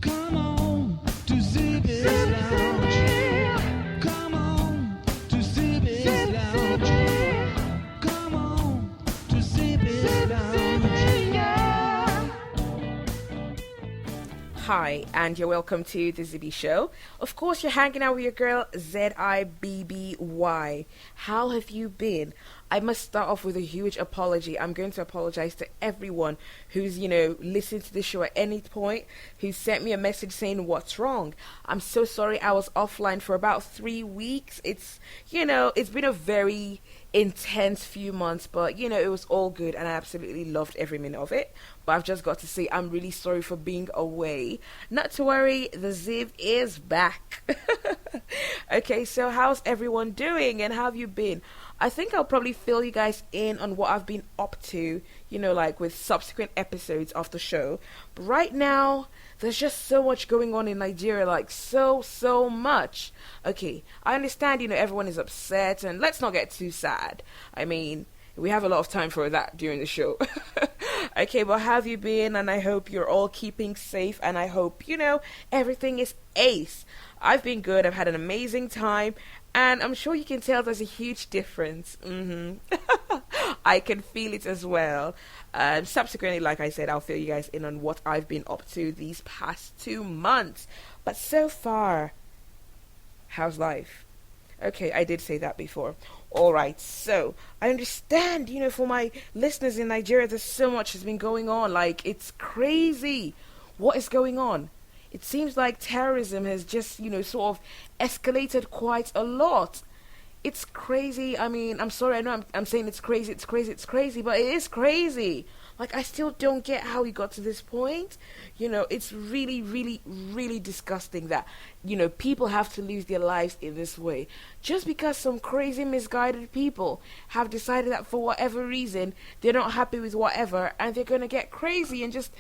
Come on to Zibby's Lounge. Come on to Zibby's Lounge. Come on to Zibby's Lounge. Hi, and you're welcome to the Zibby Show. Of course, you're hanging out with your girl, Zibby. How have you been? I must start off with a huge apology. I'm going to apologize to everyone who's, listened to the show at any point, who sent me a message saying what's wrong. I'm so sorry I was offline for about 3 weeks. It's been a very intense few months, but it was all good and I absolutely loved every minute of it. But I've just got to say I'm really sorry for being away. Not to worry, the Zib is back. Okay, so how's everyone doing and how have you been? I think I'll probably fill you guys in on what I've been up to, with subsequent episodes of the show. But right now, there's just so much going on in Nigeria, so much. Okay, I understand, everyone is upset, and let's not get too sad. I mean, we have a lot of time for that during the show. Okay, but how have you been? And I hope you're all keeping safe, and I hope, everything is ace. I've been good, I've had an amazing time, and I'm sure you can tell there's a huge difference. I can feel it as well. Subsequently, like I said, I'll fill you guys in on what I've been up to these past 2 months. But so far, how's life? Okay, I did say that before. Alright, so I understand, for my listeners in Nigeria, there's so much has been going on. It's crazy. What is going on? It seems like terrorism has just, sort of escalated quite a lot. It's crazy. I mean, I'm sorry, I know I'm saying it's crazy, but it is crazy. I still don't get how we got to this point. It's really, really, really disgusting that, people have to lose their lives in this way. Just because some crazy, misguided people have decided that for whatever reason, they're not happy with whatever, and they're going to get crazy and just...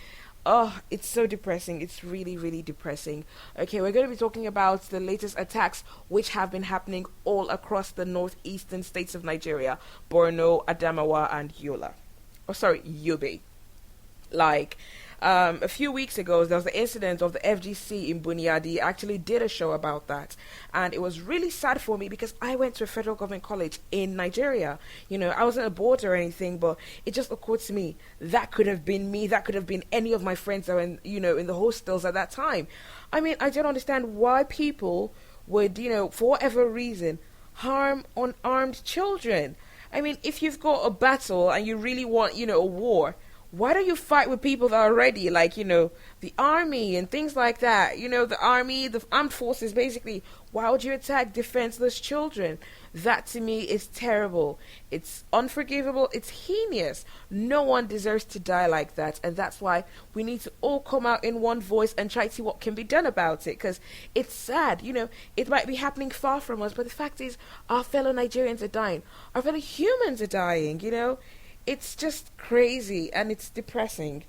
Oh, it's so depressing. It's really, really depressing. Okay, we're going to be talking about the latest attacks which have been happening all across the northeastern states of Nigeria. Borno, Adamawa, and Yobe. A few weeks ago, there was the incident of the FGC in Bunyadi. I actually did a show about that. And it was really sad for me because I went to a federal government college in Nigeria. I wasn't a board or anything, but it just occurred to me that could have been me. That could have been any of my friends that were in the hostels at that time. I mean, I don't understand why people would, for whatever reason, harm unarmed children. I mean, if you've got a battle and you really want, a war, why don't you fight with people that are ready, the army and things like that? The army, the armed forces, basically. Why would you attack defenseless children? That to me is terrible. It's unforgivable. It's heinous. No one deserves to die like that. And that's why we need to all come out in one voice and try to see what can be done about it. Because it's sad. It might be happening far from us. But the fact is, our fellow Nigerians are dying. Our fellow humans are dying, It's just crazy and it's depressing.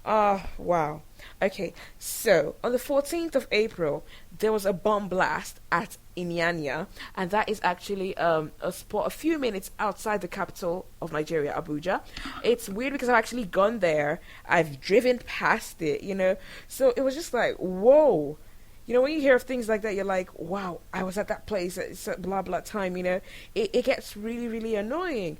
Wow. Okay, so on the 14th of April, there was a bomb blast at Inyanya, and that is actually a spot a few minutes outside the capital of Nigeria, Abuja. It's weird because I've actually gone there. I've driven past it, So it was just like, whoa. When you hear of things like that, you're like, wow, I was at that place at blah, blah time, It gets really, really annoying.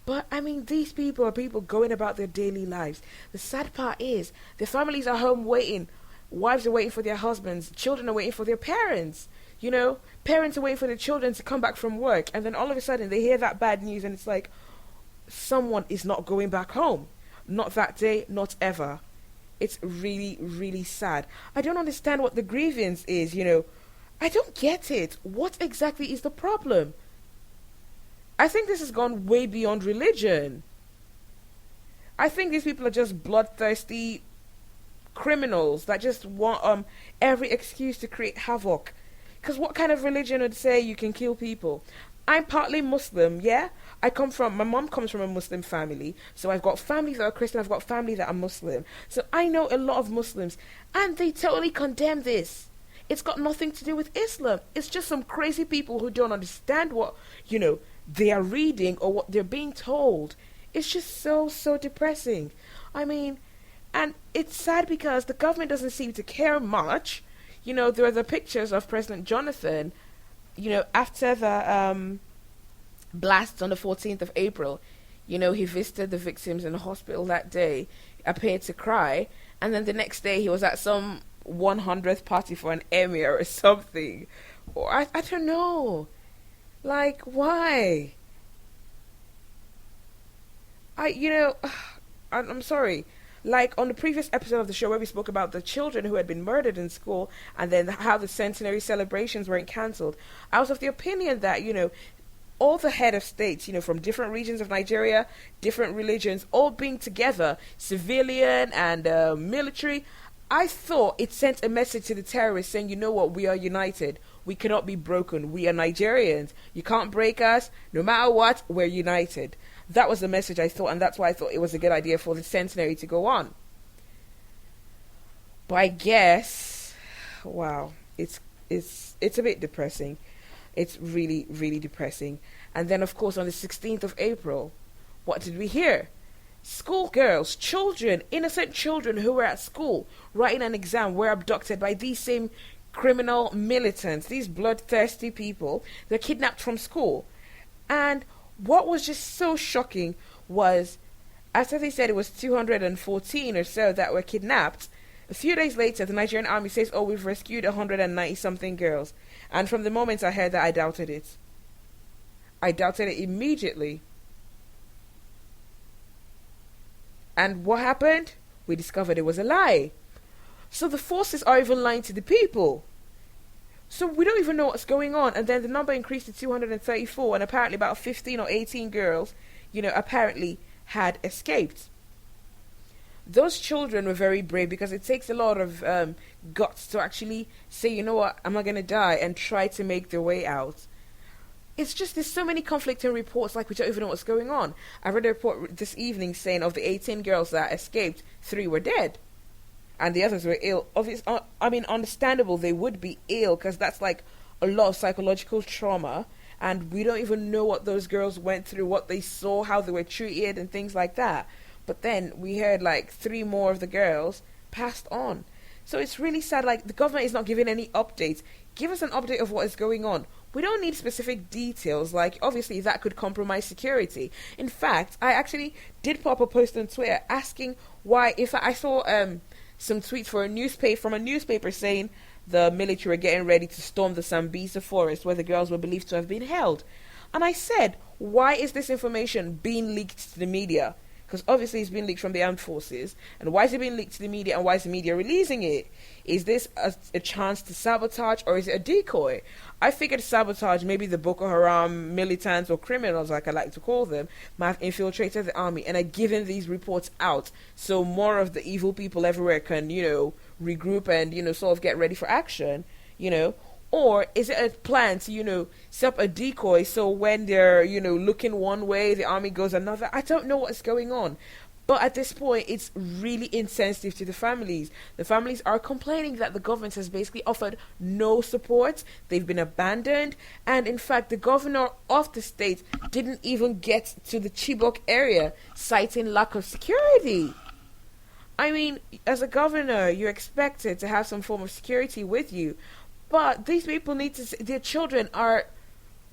But, I mean, these people are people going about their daily lives. The sad part is, their families are home waiting. Wives are waiting for their husbands. Children are waiting for their parents. Parents are waiting for their children to come back from work. And then all of a sudden, they hear that bad news and it's like, someone is not going back home. Not that day, not ever. It's really, really sad. I don't understand what the grievance is, I don't get it. What exactly is the problem? I think this has gone way beyond religion. I think these people are just bloodthirsty criminals that just want every excuse to create havoc. Because what kind of religion would say you can kill people? I'm partly Muslim, yeah? My mom comes from a Muslim family, so I've got family that are Christian, I've got family that are Muslim. So I know a lot of Muslims, and they totally condemn this. It's got nothing to do with Islam. It's just some crazy people who don't understand what, they are reading or what they're being told. It's just so depressing. I mean, And it's sad because the government doesn't seem to care much. There are the pictures of President Jonathan, after the blasts on the 14th of April. He visited the victims in the hospital that day, appeared to cry, and then the next day he was at some 100th party for an emir or something. Or I don't know. Like, why? I'm sorry. Like on the previous episode of the show where we spoke about the children who had been murdered in school and then how the centenary celebrations weren't cancelled, I was of the opinion that, all the head of states, from different regions of Nigeria, different religions, all being together, civilian and military, I thought it sent a message to the terrorists saying, you know what, we are united. We cannot be broken. We are Nigerians. You can't break us. No matter what, we're united. That was the message I thought, and that's why I thought it was a good idea for the centenary to go on. But I guess, wow, it's a bit depressing. It's really, really depressing. And then, of course, on the 16th of April, what did we hear? Schoolgirls, children, innocent children who were at school writing an exam were abducted by these same criminal militants, these bloodthirsty people. They're kidnapped from school. And what was just so shocking was, after they said it was 214 or so that were kidnapped, a few days later, the Nigerian army says, oh, we've rescued 190-something girls. And from the moment I heard that, I doubted it. I doubted it immediately. And what happened? We discovered it was a lie. So the forces are even lying to the people. So we don't even know what's going on. And then the number increased to 234, and apparently about 15 or 18 girls, apparently had escaped. Those children were very brave because it takes a lot of guts to actually say, you know what, I'm not going to die, and try to make their way out. It's just there's so many conflicting reports, like we don't even know what's going on. I read a report this evening saying of the 18 girls that escaped, 3 were dead. And the others were ill. Understandable, they would be ill because that's like a lot of psychological trauma. And we don't even know what those girls went through, what they saw, how they were treated and things like that. But then we heard like 3 more of the girls passed on. So it's really sad. Like, the government is not giving any updates. Give us an update of what is going on. We don't need specific details, like obviously that could compromise security. In fact, I actually did pop a post on Twitter asking why, if I saw some tweets from a newspaper saying the military were getting ready to storm the Sambisa forest where the girls were believed to have been held. And I said, why is this information being leaked to the media? Because obviously it's been leaked from the armed forces. And why is it being leaked to the media, and why is the media releasing it? Is this a chance to sabotage, or is it a decoy? I figured sabotage, maybe the Boko Haram militants or criminals, like I like to call them, might have infiltrated the army and are giving these reports out so more of the evil people everywhere can, regroup and, sort of get ready for action, Or is it a plan to, set up a decoy so when they're, looking one way, the army goes another? I don't know what's going on. But at this point, it's really insensitive to the families. The families are complaining that the government has basically offered no support. They've been abandoned. And in fact, the governor of the state didn't even get to the Chibok area, citing lack of security. I mean, as a governor, you're expected to have some form of security with you. But these people their children are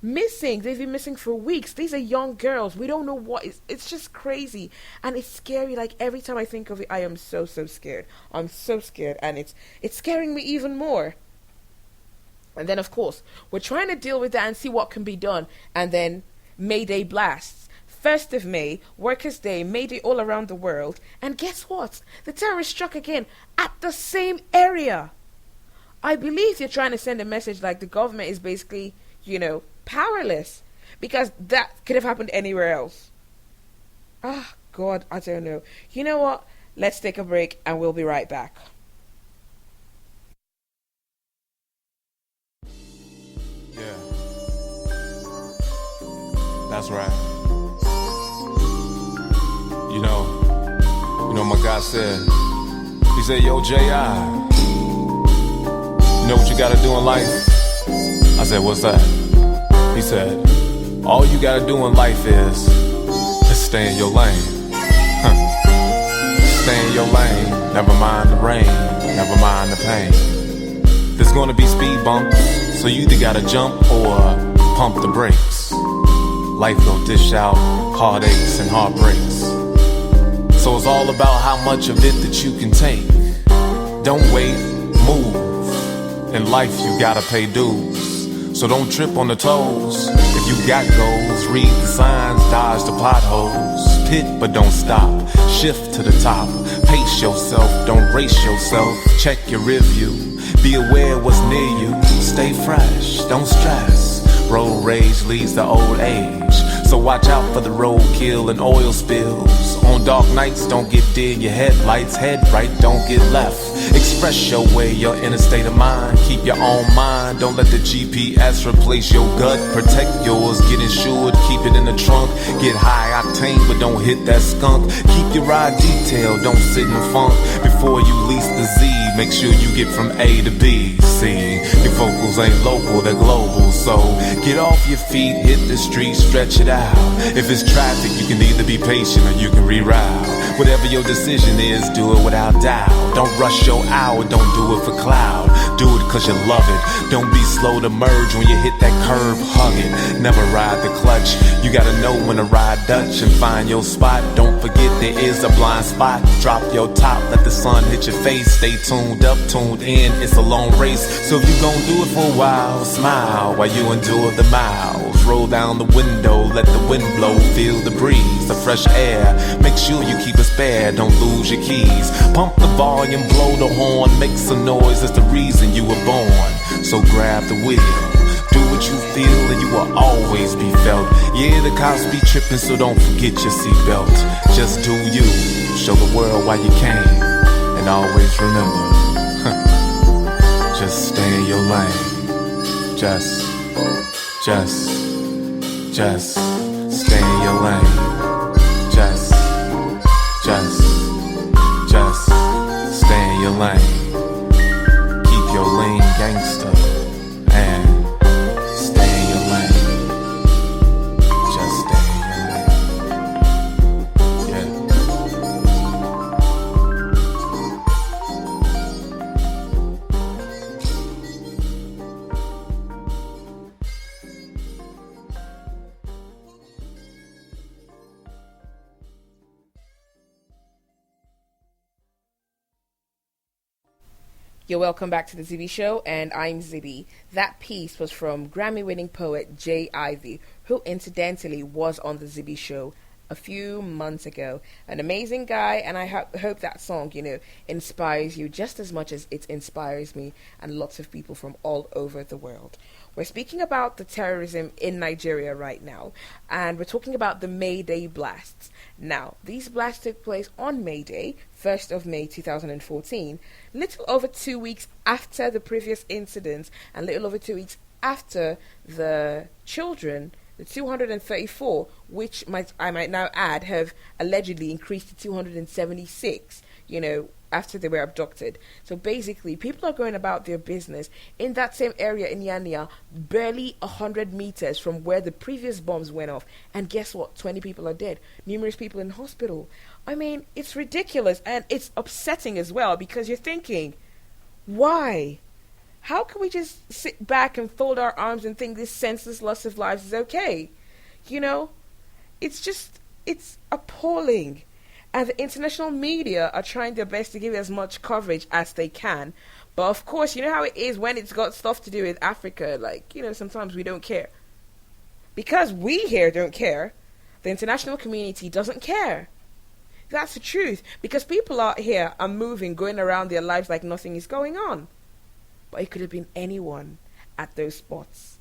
missing. They've been missing for weeks. These are young girls. We don't know what is. It's just crazy. And it's scary. Like, every time I think of it, I am so scared. I'm so scared. And it's scaring me even more. And then, of course, we're trying to deal with that and see what can be done. And then May Day blasts. 1st of May, Workers' Day, May Day all around the world. And guess what? The terrorists struck again at the same area. I believe they're trying to send a message like the government is basically, powerless. Because that could have happened anywhere else. Ah, God, I don't know. You know what? Let's take a break and we'll be right back. Yeah. That's right. You know my guy said, he said, yo, J.I., you know what you gotta do in life? I said, what's that? He said, all you gotta do in life is stay in your lane. stay in your lane. Never mind the rain, never mind the pain. There's gonna be speed bumps, so you either gotta jump or pump the brakes. Life will dish out heartaches and heartbreaks. So it's all about how much of it that you can take. Don't wait, move. In life you gotta pay dues. So don't trip on the toes. If you got goals, read the signs, dodge the potholes. Pit but don't stop, shift to the top. Pace yourself, don't race yourself. Check your review, be aware what's near you. Stay fresh, don't stress. Road rage leads to old age. So watch out for the roadkill and oil spills. On dark nights, don't get dead in your headlights. Head right, don't get left. Express your way, your inner state of mind. Keep your own mind, don't let the GPS replace your gut. Protect yours, get insured, keep it in the trunk. Get high octane, but don't hit that skunk. Keep your ride detailed, don't sit in the funk. Before you lease the Z, make sure you get from A to B. See, your vocals ain't local, they're global. So get off your feet, hit the street, stretch it out. If it's traffic, you can either be patient or you can reroute. Whatever your decision is, do it without doubt. Don't rush your hour, don't do it for cloud. Do it cause you love it. Don't be slow to merge when you hit that curve, hug it. Never ride the clutch. You gotta know when to ride Dutch and find your spot. Don't forget there is a blind spot. Drop your top, let the sun hit your face. Stay tuned up, tuned in, it's a long race. So if you gon' do it for a while, smile while you endure the miles. Roll down the window, let the wind blow, feel the breeze, the fresh air. Make sure you keep a spare, don't lose your keys. Pump the volume, blow the horn, make some noise, it's the reason you were born. So grab the wheel, do what you feel and you will always be felt. Yeah, the cops be tripping, so don't forget your seatbelt. Just do you, show the world why you came. And always remember, just stay in your lane. Just stay in your lane. Just stay in your lane. Keep your lane gangster and stay in your lane. Just stay in your lane. Yeah. You're welcome back to the Zibby Show, and I'm Zibby. That piece was from Grammy-winning poet Jay Ivy, who incidentally was on the Zibby Show a few months ago. An amazing guy, and I hope that song, inspires you just as much as it inspires me and lots of people from all over the world. We're speaking about the terrorism in Nigeria right now, and we're talking about the May Day blasts. Now, these blasts took place on May Day, 1st of May 2014, little over 2 weeks after the previous incidents, and little over 2 weeks after the children, the 234, which I might now add have allegedly increased to 276, after they were abducted. So basically, people are going about their business in that same area in Yania, barely 100 meters from where the previous bombs went off. And guess what? 20 people are dead. Numerous people in hospital. I mean, it's ridiculous, and it's upsetting as well, because you're thinking, why? How can we just sit back and fold our arms and think this senseless loss of lives is okay? It's appalling. And the international media are trying their best to give as much coverage as they can. But of course, you know how it is when it's got stuff to do with Africa. Sometimes we don't care. Because we here don't care, the international community doesn't care. That's the truth. Because people out here are moving, going around their lives like nothing is going on. But it could have been anyone at those spots.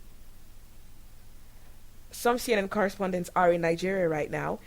Some CNN correspondents are in Nigeria right now.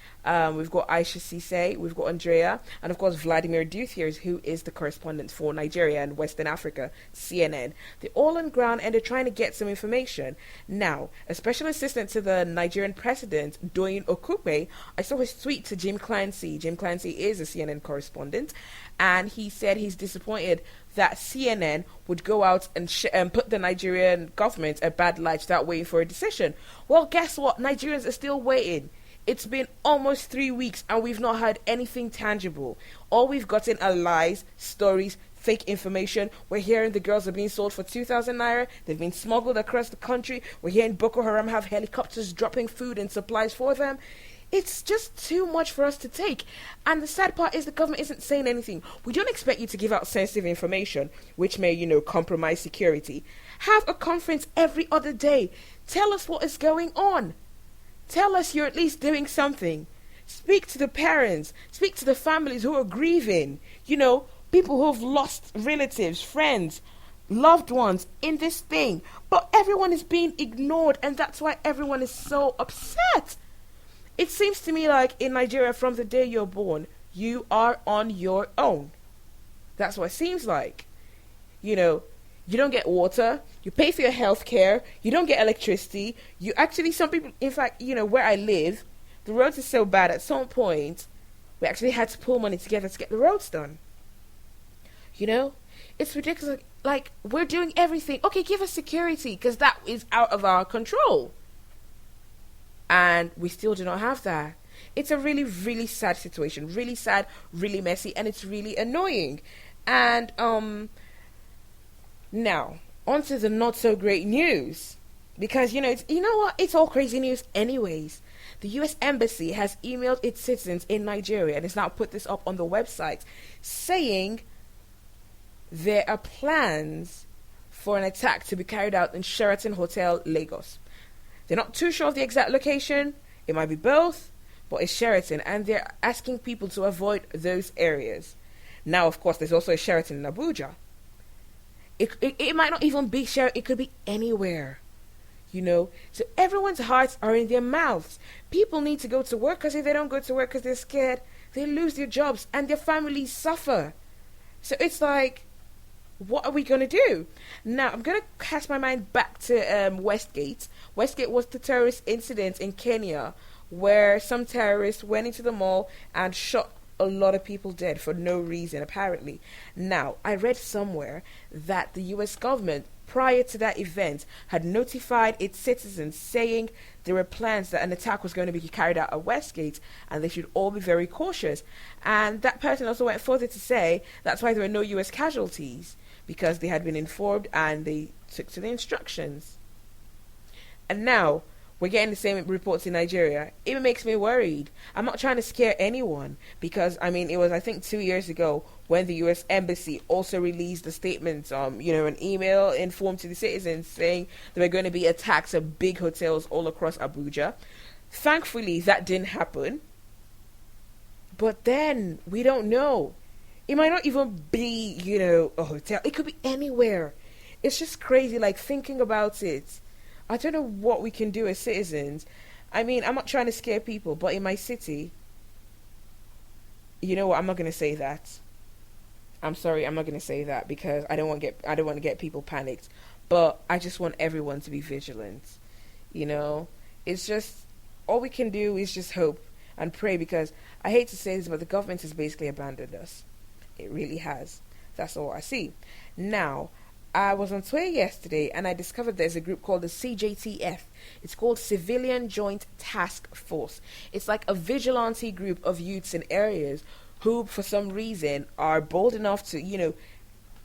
We've got Aisha Sise, we've got Andrea, and of course Vladimir Duthiers, who is the correspondent for Nigeria and Western Africa, CNN. They're all on ground and they're trying to get some information. Now, a special assistant to the Nigerian president, Doyin Okupe, I saw his tweet to Jim Clancy. Jim Clancy is a CNN correspondent, and he said he's disappointed that CNN would go out and put the Nigerian government a bad light without waiting for a decision. Well, guess what? Nigerians are still waiting. It's been almost 3 weeks and we've not had anything tangible. All we've gotten are lies, stories, fake information. We're hearing the girls are being sold for 2,000 naira. They've been smuggled across the country. We're hearing Boko Haram have helicopters dropping food and supplies for them. It's just too much for us to take. And the sad part is the government isn't saying anything. We don't expect you to give out sensitive information, which may, compromise security. Have a conference every other day. Tell us what is going on. Tell us you're at least doing something. Speak to the parents. Speak to the families who are grieving. People who have lost relatives, friends, loved ones in this thing. But everyone is being ignored, and that's why everyone is so upset. It seems to me like in Nigeria, from the day you're born, you are on your own. That's what it seems like. You don't get water. You pay for your health care. You don't get electricity. Some people, in fact, where I live, the roads are so bad. At some point, we actually had to pull money together to get the roads done. It's ridiculous. Like, we're doing everything. Okay, give us security, because that is out of our control. And we still do not have that. It's a really, really sad situation. Really sad, really messy, and it's really annoying. And, now, on to the not so great news. Because, it's all crazy news anyways. The US Embassy has emailed its citizens in Nigeria, and it's now put this up on the website, saying there are plans for an attack to be carried out in Sheraton Hotel, Lagos. They're not too sure of the exact location. It might be both, but it's Sheraton, and they're asking people to avoid those areas. Now, of course, there's also a Sheraton in Abuja. It might not even be Sheraton. It could be anywhere, So everyone's hearts are in their mouths. People need to go to work, because if they don't go to work because they're scared, they lose their jobs and their families suffer. So it's like, what are we going to do? Now, I'm going to cast my mind back to Westgate. Westgate was the terrorist incident in Kenya where some terrorists went into the mall and shot a lot of people dead for no reason, apparently. Now, I read somewhere that the US government, prior to that event, had notified its citizens saying there were plans that an attack was going to be carried out at Westgate and they should all be very cautious. And that person also went further to say that's why there were no US casualties, because they had been informed and they took to the instructions. And now, we're getting the same reports in Nigeria. It makes me worried. I'm not trying to scare anyone, because, it was, I think, 2 years ago when the US Embassy also released a statement, an email informed to the citizens saying there were going to be attacks at big hotels all across Abuja. Thankfully, that didn't happen. But then, we don't know. It might not even be, a hotel. It could be anywhere. It's just crazy, thinking about it. I don't know what we can do as citizens. I'm not trying to scare people, but in my city, you know what? I'm not going to say that. I'm sorry, I'm not going to say that, because I don't want to get people panicked. But I just want everyone to be vigilant. It's just, all we can do is just hope and pray, because I hate to say this, but the government has basically abandoned us. It really has. That's all I see. Now, I was on Twitter yesterday and I discovered there's a group called the CJTF. It's called Civilian Joint Task Force. It's like a vigilante group of youths in areas who, for some reason, are bold enough to,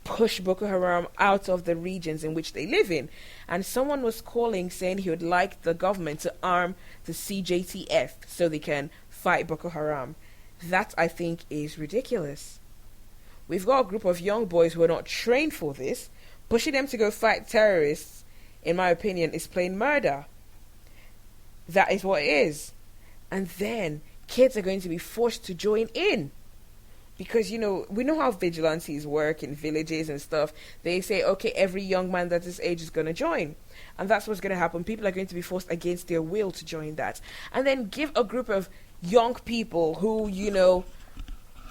push Boko Haram out of the regions in which they live in. And someone was calling saying he would like the government to arm the CJTF so they can fight Boko Haram. That, I think, is ridiculous. We've got a group of young boys who are not trained for this. Pushing them to go fight terrorists, in my opinion, is plain murder. That is what it is. And then kids are going to be forced to join in. Because, we know how vigilantes work in villages and stuff. They say, okay, every young man that's this age is going to join. And that's what's going to happen. People are going to be forced against their will to join that. And then give a group of young people who,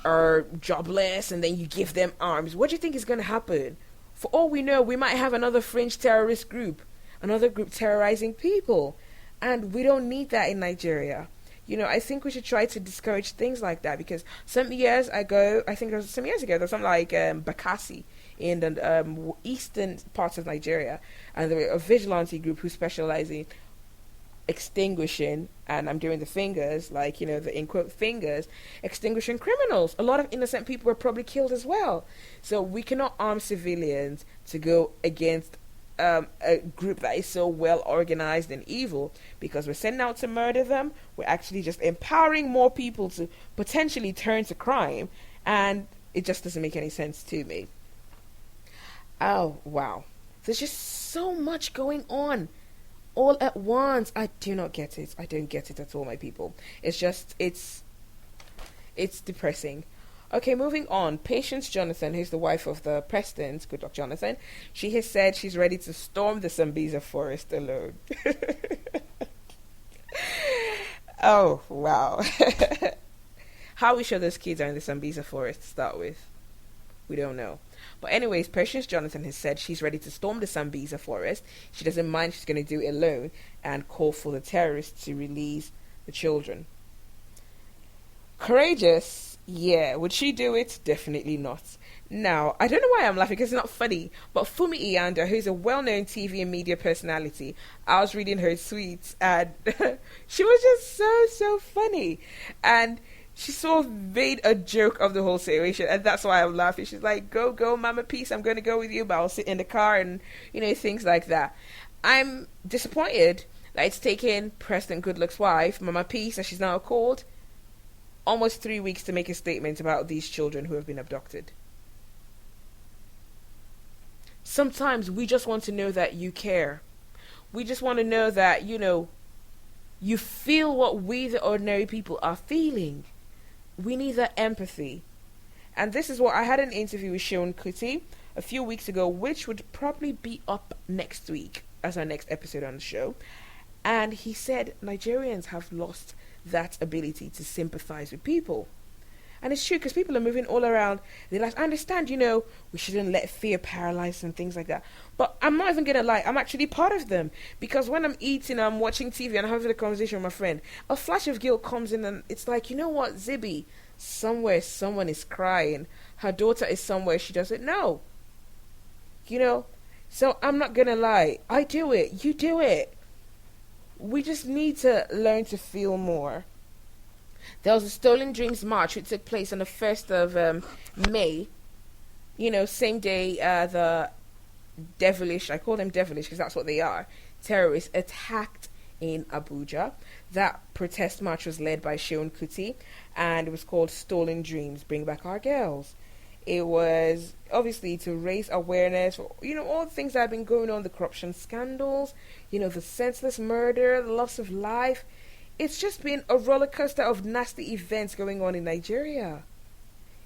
are jobless, and then you give them arms. What do you think is going to happen? For all we know, we might have another fringe terrorist group, another group terrorizing people. And we don't need that in Nigeria. I think we should try to discourage things like that, because some years ago, there was something like Bakassi in the eastern parts of Nigeria, and there were a vigilante group who specialized in extinguishing, and I'm doing the fingers, like, the in quote fingers, extinguishing criminals. A lot of innocent people were probably killed as well. So we cannot arm civilians to go against a group that is so well organized and evil, because we're sending out to murder them. We're actually just empowering more people to potentially turn to crime, and it just doesn't make any sense to me. Oh, wow. There's just so much going on all at once. I do not get it. I don't get it at all, my people. It's just, it's depressing. Okay, moving on. Patience Jonathan, who's the wife of the president, good luck Jonathan, she has said she's ready to storm the Sambisa forest alone. Oh, wow. How are we sure those kids are in the Sambisa forest to start with? We don't know. But anyways, Patience Jonathan has said she's ready to storm the Sambisa forest. She doesn't mind, she's going to do it alone, and call for the terrorists to release the children. Courageous? Yeah. Would she do it? Definitely not. Now, I don't know why I'm laughing, because it's not funny, but Fumi Iyanda, who's a well-known TV and media personality, I was reading her tweets, and she was just so funny. And she sort of made a joke of the whole situation, and that's why I'm laughing. She's like, go, Mama Peace, I'm going to go with you, but I'll sit in the car, and, things like that. I'm disappointed that it's taken President Goodluck's wife, Mama Peace, as she's now called, almost 3 weeks to make a statement about these children who have been abducted. Sometimes we just want to know that you care. We just want to know that, you feel what we, the ordinary people, are feeling. We need that empathy. And this is what I had an interview with Seun Kuti a few weeks ago, which would probably be up next week as our next episode on the show. And he said Nigerians have lost that ability to sympathize with people. And it's true, because people are moving all around. They're like, I understand, we shouldn't let fear paralyze and things like that. But I'm not even going to lie, I'm actually part of them. Because when I'm eating, I'm watching TV and I'm having a conversation with my friend, a flash of guilt comes in, and it's like, you know what, Zibby, somewhere someone is crying. Her daughter is somewhere she doesn't know. So I'm not going to lie. I do it. You do it. We just need to learn to feel more. There was a Stolen Dreams March which took place on the 1st of May. Same day the devilish, I call them devilish because that's what they are, terrorists attacked in Abuja. That protest march was led by Seun Kuti, and it was called Stolen Dreams, Bring Back Our Girls. It was obviously to raise awareness for, all the things that have been going on, the corruption scandals, the senseless murder, the loss of life. It's just been a roller coaster of nasty events going on in Nigeria.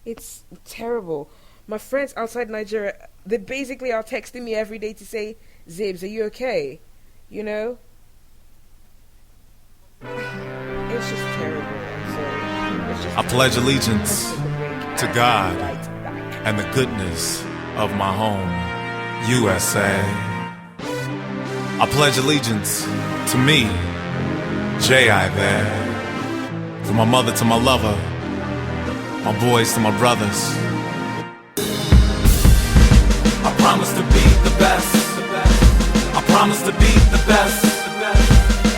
It's terrible. My friends outside Nigeria, they basically are texting me every day to say, Zibs, are you okay? It's just terrible. I'm sorry. It's just I pledge allegiance to God and the goodness of my home, USA. I pledge allegiance to me, J.I. there. From my mother to my lover, my boys to my brothers. I promise to be the best. I promise to be the best.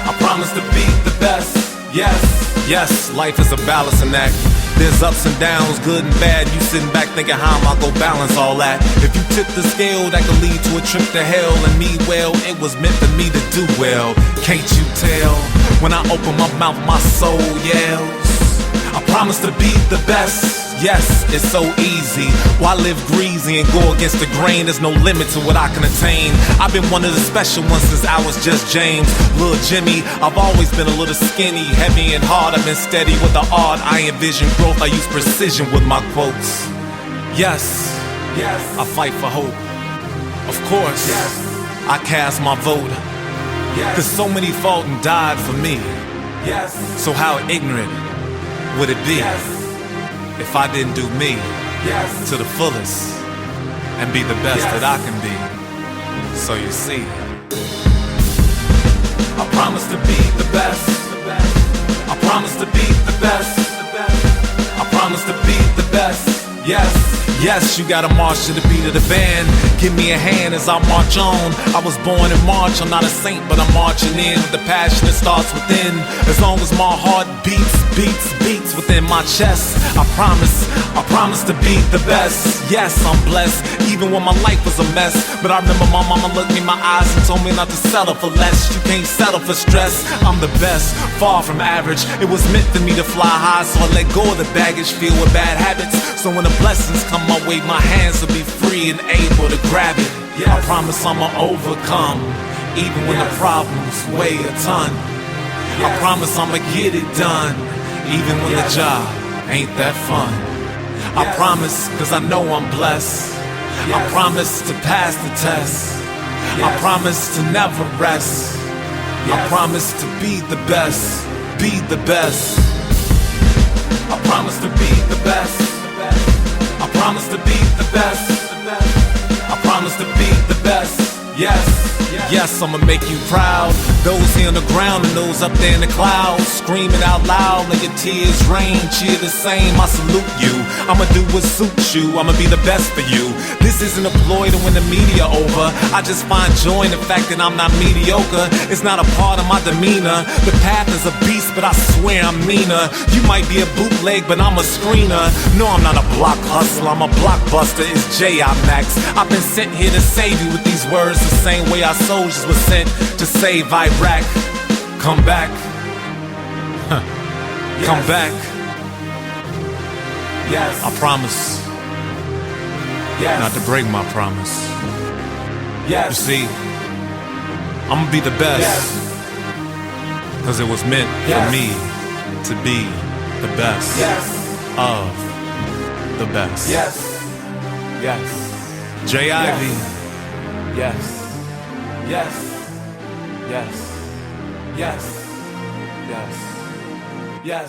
I promise to be the best. Yes, life is a balancing act. There's ups and downs, good and bad. You sitting back thinking, how am I gonna balance all that? If you tip the scale, that could lead to a trip to hell. And me, well, it was meant for me to do well. Can't you tell? When I open my mouth, my soul yells. I promise to be the best. Yes, it's so easy. Why live greasy and go against the grain? There's no limit to what I can attain. I've been one of the special ones since I was just James. Little Jimmy, I've always been a little skinny, heavy and hard. I've been steady with the art. I envision growth. I use precision with my quotes. Yes, I fight for hope. Of course, I cast my vote. Cause so many fought and died for me. So how ignorant would it be if I didn't do me to the fullest and be the best that I can be? So you see, I promise to be the best. I promise to be the best. I promise to be the best. Yes, you gotta march to the beat of the band. Give me a hand as I march on. I was born in March, I'm not a saint, but I'm marching in with the passion that starts within. As long as my heart beats within my chest, I promise to be the best. Yes, I'm blessed, even when my life was a mess. But I remember my mama looked me in my eyes and told me not to settle for less. You can't settle for stress. I'm the best, far from average. It was meant for me to fly high, so I let go of the baggage, filled with bad habits. So when the blessings come my way, my hands will be free and able to grab it. I promise I'ma overcome, even when the problems weigh a ton. I promise I'ma get it done, even when the job ain't that fun. I promise, cause I know I'm blessed. I promise to pass the test. I promise to never rest. I promise to be the best, be the best. I promise to be the best. I promise to be the best. I promise to be the best. Yes, I'ma make you proud. Those here on the ground and those up there in the clouds, screaming out loud, let your tears rain. Cheer the same, I salute you. I'ma do what suits you, I'ma be the best for you. This isn't a ploy to win the media over. I just find joy in the fact that I'm not mediocre. It's not a part of my demeanor. The path is a beast, but I swear I'm meaner. You might be a bootleg, but I'm a screener. No, I'm not a block hustler, I'm a blockbuster. It's J.I. Max. I've been sent here to save you with these words, the same way our soldiers were sent to save Iraq. Come back. Come back. Yes. I promise not to break my promise. You see, I'm gonna be the best, cause it was meant for me to be the best of the best. J. Ivy. Yes.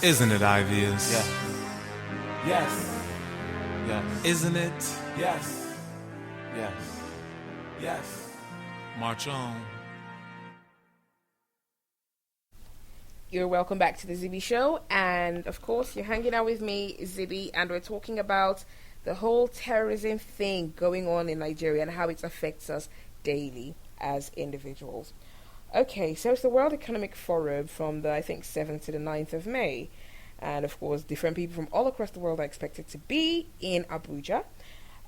Isn't it, Ivies? Yes. Isn't it? Yes. March on. You're welcome back to the Zibby Show, and of course you're hanging out with me, Zibby, and we're talking about the whole terrorism thing going on in Nigeria and how it affects us daily as individuals. Okay, so it's the World Economic Forum from the, I think, 7th to the 9th of May. And of course, different people from all across the world are expected to be in Abuja.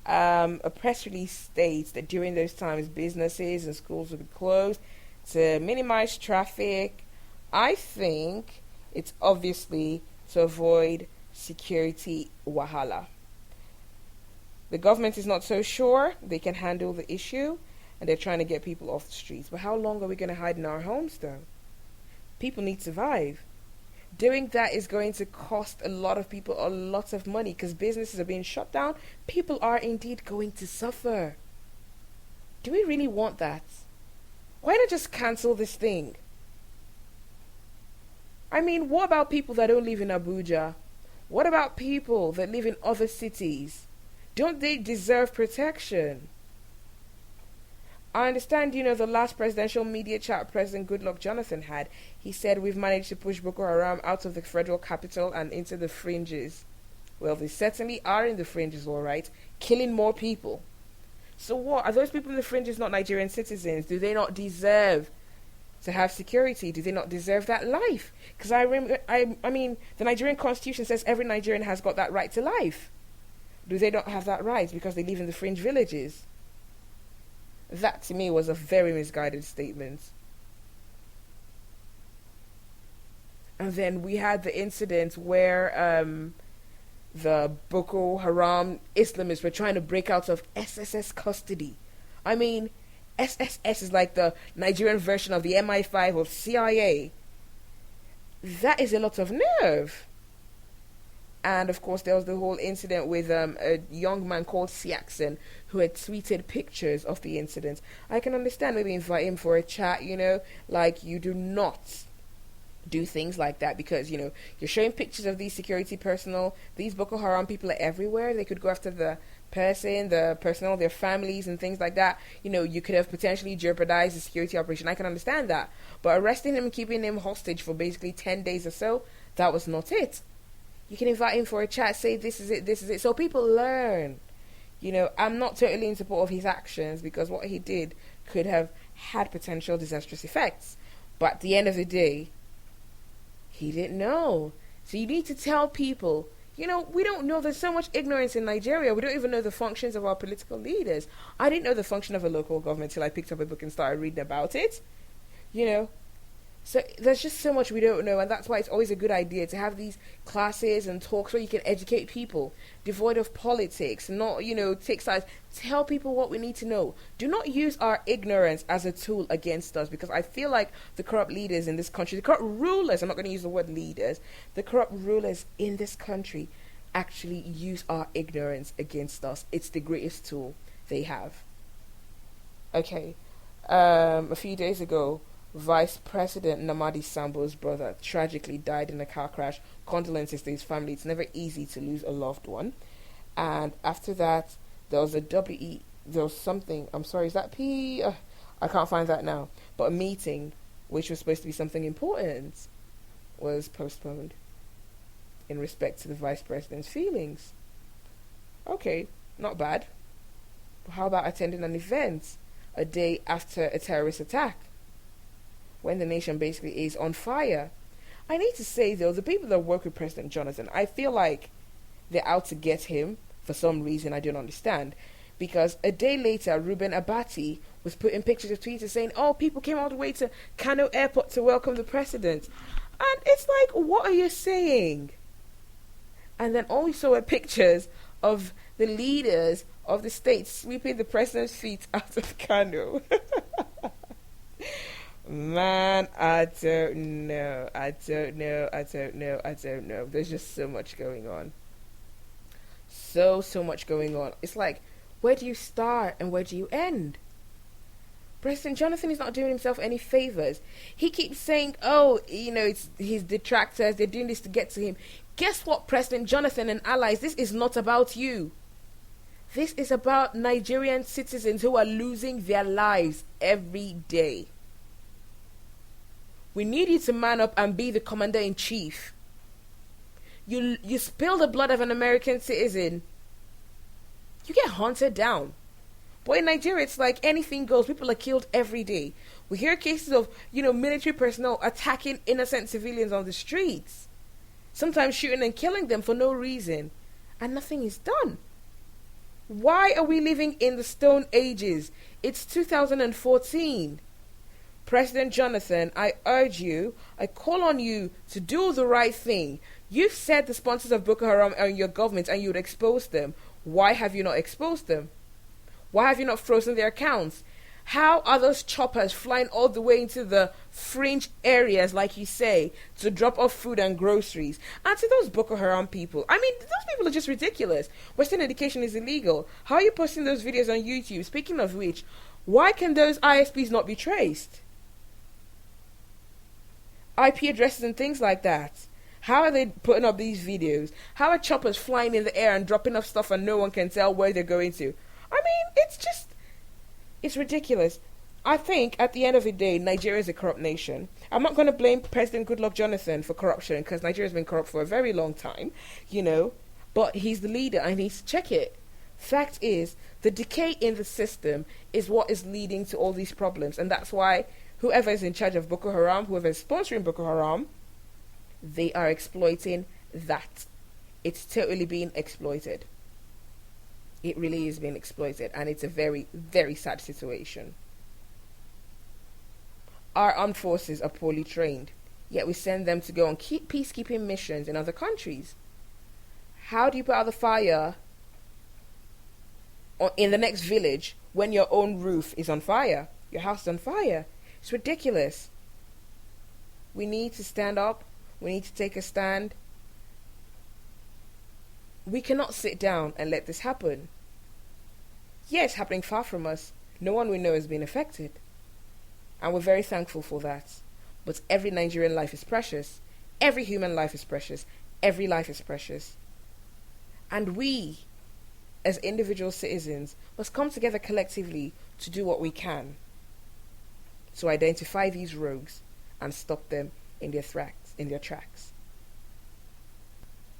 A press release states that during those times, businesses and schools will be closed to minimize traffic. I think it's obviously to avoid security wahala. The government is not so sure they can handle the issue, and they're trying to get people off the streets. But how long are we going to hide in our homes, though? People need to survive. Doing that is going to cost a lot of people a lot of money because businesses are being shut down. People are indeed going to suffer. Do we really want that? Why not just cancel this thing? I mean, what about people that don't live in Abuja? What about people that live in other cities? Don't they deserve protection? I understand, the last presidential media chat President Goodluck Jonathan had, he said we've managed to push Boko Haram out of the federal capital and into the fringes. Well, they certainly are in the fringes, all right, killing more people. So what? Are those people in the fringes not Nigerian citizens? Do they not deserve to have security? Do they not deserve that life? Because I mean, the Nigerian constitution says every Nigerian has got that right to life. Do they not have that right because they live in the fringe villages? That, to me, was a very misguided statement. And then we had the incident where the Boko Haram Islamists were trying to break out of SSS custody. I mean, SSS is like the Nigerian version of the MI5 or CIA. That is a lot of nerve. And of course, there was the whole incident with a young man called Siakson who had tweeted pictures of the incident. I can understand maybe invite him for a chat, like you do not do things like that because, you're showing pictures of these security personnel. These Boko Haram people are everywhere. They could go after the person, the personnel, their families and things like that. You could have potentially jeopardized the security operation. I can understand that. But arresting him, keeping him hostage for basically 10 days or so, that was not it. You can invite him for a chat, say this is it, so people learn. I'm not totally in support of his actions because what he did could have had potential disastrous effects. But at the end of the day, he didn't know. So you need to tell people, we don't know. There's so much ignorance in Nigeria. We don't even know the functions of our political leaders. I didn't know the function of a local government till I picked up a book and started reading about it. So there's just so much we don't know, and that's why it's always a good idea to have these classes and talks where you can educate people, devoid of politics, not, take sides. Tell people what we need to know. Do not use our ignorance as a tool against us, because I feel like the corrupt leaders in this country, the corrupt rulers, I'm not going to use the word leaders, the corrupt rulers in this country actually use our ignorance against us. It's the greatest tool they have. Okay, a few days ago, Vice President Namadi Sambo's brother tragically died in a car crash. Condolences to his family. It's never easy to lose a loved one. And after that, there was there was something, I'm sorry, is that P? I can't find that now. But a meeting, which was supposed to be something important, was postponed in respect to the Vice President's feelings. Okay, not bad. But how about attending an event a day after a terrorist attack, when the nation basically is on fire? I need to say, though, the people that work with President Jonathan, I feel like they're out to get him for some reason I don't understand. Because a day later, Ruben Abati was putting pictures of tweets saying, people came all the way to Kano Airport to welcome the president. And it's like, what are you saying? And then all we saw were pictures of the leaders of the state sweeping the president's feet out of Kano. Man, I don't know. There's just so much going on. So much going on. It's like, where do you start and where do you end? President Jonathan is not doing himself any favors. He keeps saying, it's his detractors, they're doing this to get to him. Guess what, President Jonathan and allies? This is not about you. This is about Nigerian citizens who are losing their lives every day. We need you to man up and be the commander-in-chief. You spill the blood of an American citizen, you get hunted down. But in Nigeria, it's like anything goes. People are killed every day. We hear cases of, military personnel attacking innocent civilians on the streets, sometimes shooting and killing them for no reason, and nothing is done. Why are we living in the Stone Ages? It's 2014. President Jonathan, I urge you, I call on you to do the right thing. You've said the sponsors of Boko Haram are in your government and you would expose them. Why have you not exposed them? Why have you not frozen their accounts? How are those choppers flying all the way into the fringe areas, like you say, to drop off food and groceries? And to those Boko Haram people, those people are just ridiculous. Western education is illegal. How are you posting those videos on YouTube? Speaking of which, why can those ISPs not be traced? IP addresses and things like that. How are they putting up these videos? How are choppers flying in the air and dropping off stuff and no one can tell where they're going to? It's ridiculous. I think at the end of the day, Nigeria is a corrupt nation. I'm not going to blame President Goodluck Jonathan for corruption, because Nigeria's been corrupt for a very long time, but he's the leader and he needs to check it. Fact is, the decay in the system is what is leading to all these problems, and that's why whoever is in charge of Boko Haram, whoever is sponsoring Boko Haram, they are exploiting that. It's totally being exploited. It really is being exploited, and it's a very, very sad situation. Our armed forces are poorly trained, yet we send them to go on peacekeeping missions in other countries. How do you put out the fire in the next village when your own roof is on fire? Your house is on fire. It's ridiculous. We need to stand up. We need to take a stand. We cannot sit down and let this happen. Yeah, it's happening far from us. No one we know has been affected. And we're very thankful for that. But every Nigerian life is precious. Every human life is precious. Every life is precious. And we, as individual citizens, must come together collectively to do what we can to identify these rogues and stop them in their tracks.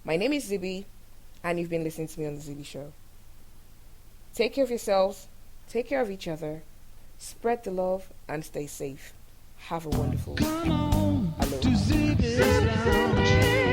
My name is Zibby, and you've been listening to me on The Zibby Show. Take care of yourselves, take care of each other, spread the love, and stay safe. Have a wonderful Come on Aloha. to Zibby's Lounge.